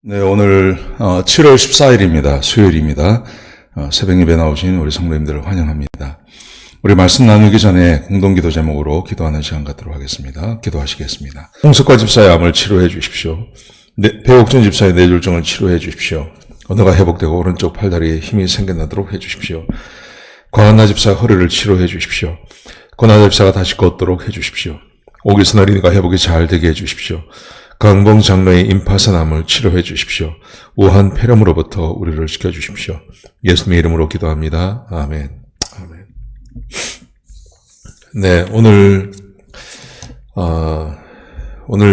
네, 오늘 7월 14일입니다. 수요일입니다. 새벽 예배 나오신 우리 성도님들을 환영합니다. 우리 말씀 나누기 전에 공동기도 제목으로 기도하는 시간 갖도록 하겠습니다. 기도하시겠습니다. 홍석과 집사의 암을 치료해 주십시오. 배옥준 집사의 뇌졸중을 치료해 주십시오. 언어가 회복되고 오른쪽 팔다리에 힘이 생겨나도록 해 주십시오. 권한나 집사 허리를 치료해 주십시오. 권한나 집사가 다시 걷도록 해 주십시오. 오기선 어린이가 회복이 잘 되게 해 주십시오. 강봉 장로의 임파선암을 치료해 주십시오. 우한 폐렴으로부터 우리를 지켜주십시오. 예수님의 이름으로 기도합니다. 아멘. 아멘. 네, 오늘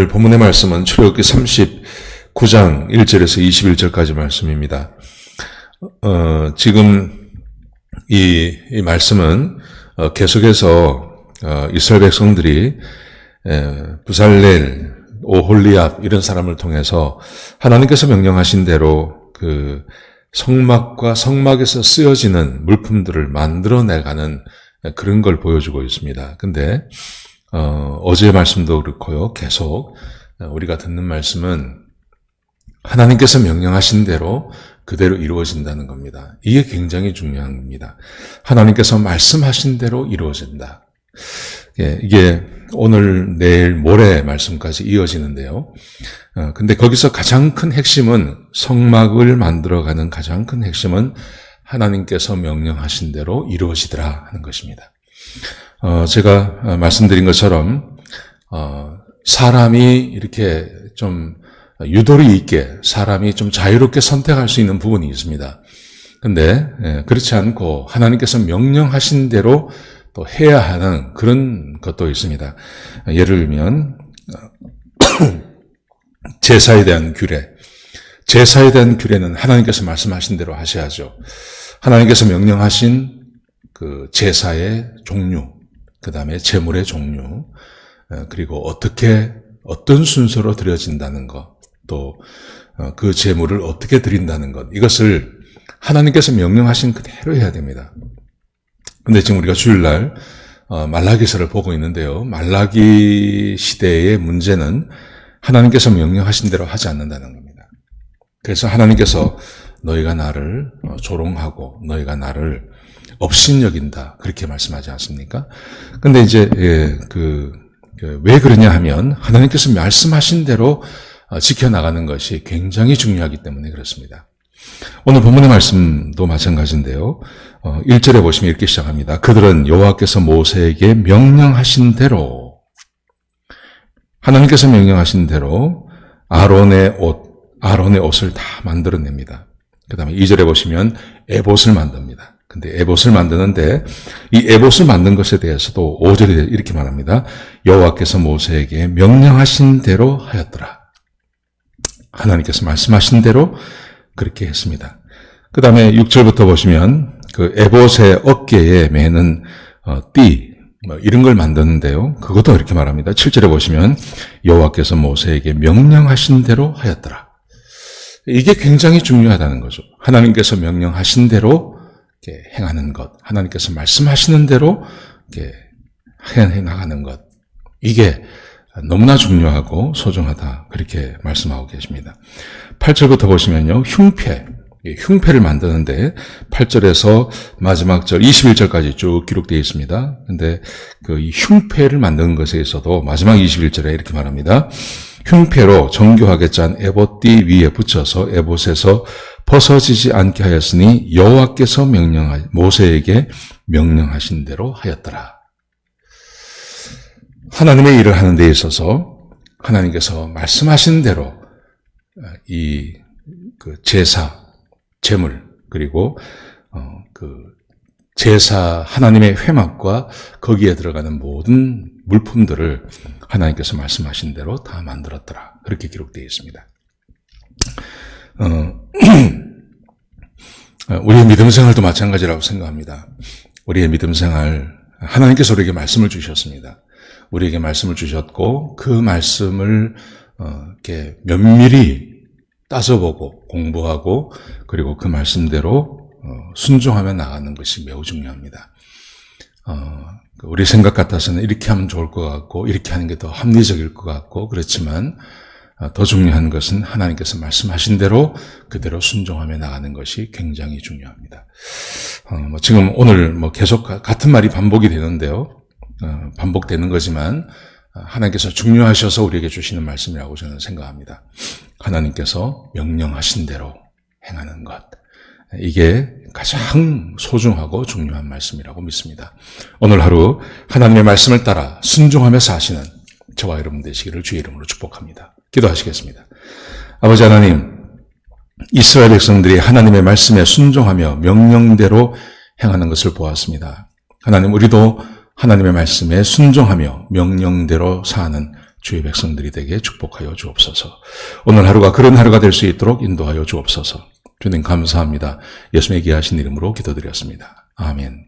본문의 말씀은 출애굽기 39장 1절에서 21절까지 말씀입니다. 지금 이 말씀은 계속해서 이스라엘 백성들이 부살렐, 오홀리압 이런 사람을 통해서 하나님께서 명령하신 대로 그 성막과 성막에서 쓰여지는 물품들을 만들어내가는 그런 걸 보여주고 있습니다. 근데 어제의 말씀도 그렇고요. 계속 우리가 듣는 말씀은 하나님께서 명령하신 대로 그대로 이루어진다는 겁니다. 이게 굉장히 중요한 겁니다. 하나님께서 말씀하신 대로 이루어진다. 이게 오늘, 내일, 모레 말씀까지 이어지는데요. 근데 거기서 가장 큰 핵심은 성막을 만들어가는 가장 큰 핵심은 하나님께서 명령하신 대로 이루어지더라 하는 것입니다. 제가 말씀드린 것처럼 사람이 이렇게 좀 유도리 있게 사람이 좀 자유롭게 선택할 수 있는 부분이 있습니다. 근데 그렇지 않고 하나님께서 명령하신 대로 또 해야 하는 그런 것도 있습니다. 예를 들면 제사에 대한 규례. 제사에 대한 규례는 하나님께서 말씀하신 대로 하셔야죠. 하나님께서 명령하신 그 제사의 종류, 그 다음에 제물의 종류, 그리고 어떤 순서로 드려진다는 것, 또 그 제물을 어떻게 드린다는 것, 이것을 하나님께서 명령하신 그대로 해야 됩니다. 근데 지금 우리가 주일날 말라기서를 보고 있는데요. 말라기 시대의 문제는 하나님께서 명령하신 대로 하지 않는다는 겁니다. 그래서 하나님께서 너희가 나를 조롱하고 너희가 나를 업신여긴다 그렇게 말씀하지 않습니까? 근데 이제 왜 그러냐 하면 하나님께서 말씀하신 대로 지켜나가는 것이 굉장히 중요하기 때문에 그렇습니다. 오늘 본문의 말씀도 마찬가지인데요. 1절에 보시면 이렇게 시작합니다. 그들은 여호와께서 모세에게 명령하신 대로, 하나님께서 명령하신 대로 아론의 옷을 다 만들어냅니다. 그 다음에 2절에 보시면 에봇을 만듭니다. 근데 에봇을 만드는데 이 에봇을 만든 것에 대해서도 5절에 이렇게 말합니다. 여호와께서 모세에게 명령하신 대로 하였더라. 하나님께서 말씀하신 대로 그렇게 했습니다. 그 다음에 6절부터 보시면 그 에봇의 어깨에 매는 띠 이런 걸 만드는데요. 그것도 이렇게 말합니다. 7절에 보시면 여호와께서 모세에게 명령하신 대로 하였더라. 이게 굉장히 중요하다는 거죠. 하나님께서 명령하신 대로 행하는 것, 하나님께서 말씀하시는 대로 행하는 것, 이게 너무나 중요하고 소중하다 그렇게 말씀하고 계십니다. 8절부터 보시면요. 흉패를 만드는데 8절에서 마지막 절 21절까지 쭉 기록되어 있습니다. 근데 이 흉패를 만드는 것에 있어도 마지막 21절에 이렇게 말합니다. 흉패로 정교하게 짠 에봇띠 위에 붙여서 에봇에서 벗어지지 않게 하였으니 여호와께서 모세에게 명령하신 대로 하였더라. 하나님의 일을 하는 데 있어서 하나님께서 말씀하신 대로 제사, 제물, 그리고 제사 하나님의 회막과 거기에 들어가는 모든 물품들을 하나님께서 말씀하신 대로 다 만들었더라. 그렇게 기록되어 있습니다. 우리의 믿음 생활도 마찬가지라고 생각합니다. 우리의 믿음 생활, 하나님께서 우리에게 말씀을 주셨습니다. 우리에게 말씀을 주셨고 그 말씀을 이렇게 면밀히 따져보고 공부하고 그리고 그 말씀대로 순종하며 나가는 것이 매우 중요합니다. 우리 생각 같아서는 이렇게 하면 좋을 것 같고 이렇게 하는 게 더 합리적일 것 같고 그렇지만 더 중요한 것은 하나님께서 말씀하신 대로 그대로 순종하며 나가는 것이 굉장히 중요합니다. 지금 오늘 계속 같은 말이 반복이 되는데요. 반복되는 거지만 하나님께서 중요하셔서 우리에게 주시는 말씀이라고 저는 생각합니다. 하나님께서 명령하신 대로 행하는 것. 이게 가장 소중하고 중요한 말씀이라고 믿습니다. 오늘 하루 하나님의 말씀을 따라 순종하며 사시는 저와 여러분 되시기를 주의 이름으로 축복합니다. 기도하시겠습니다. 아버지 하나님, 이스라엘 백성들이 하나님의 말씀에 순종하며 명령대로 행하는 것을 보았습니다. 하나님, 우리도 하나님의 말씀에 순종하며 명령대로 사는 주의 백성들이 되게 축복하여 주옵소서. 오늘 하루가 그런 하루가 될 수 있도록 인도하여 주옵소서. 주님 감사합니다. 예수님의 귀하신 이름으로 기도드렸습니다. 아멘.